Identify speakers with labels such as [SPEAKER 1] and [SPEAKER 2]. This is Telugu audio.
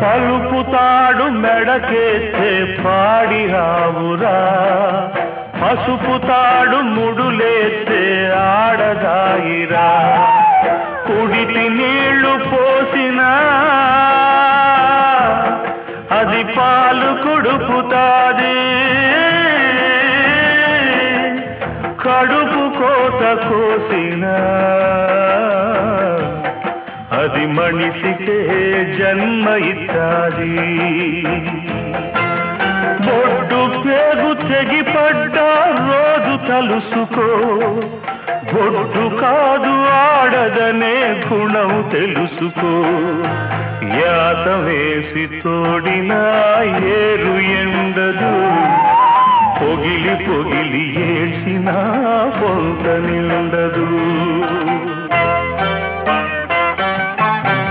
[SPEAKER 1] పలుపుతాడు మెడకేస్తే పాడి రావురా, పసుపుతాడు ముడులేస్తే ఆడదాయిరా. కుడితి నీళ్లు పోసినా అది పాలు కుడుపుతాది, కడుపు కోత కోసినా అది మనిషికే జన్మ ఇచ్చాది. బొడ్డు పేగు తెగిపడ్డ రోజు తలుసుకో, బొడ్డు కాదు ఆడదనే గుణం తెలుసుకో. యాత వేసి తోడినా ఏరు ఎండదు, పొగిలి పొగిలి ఏడ్చినా పొంత నిండదు.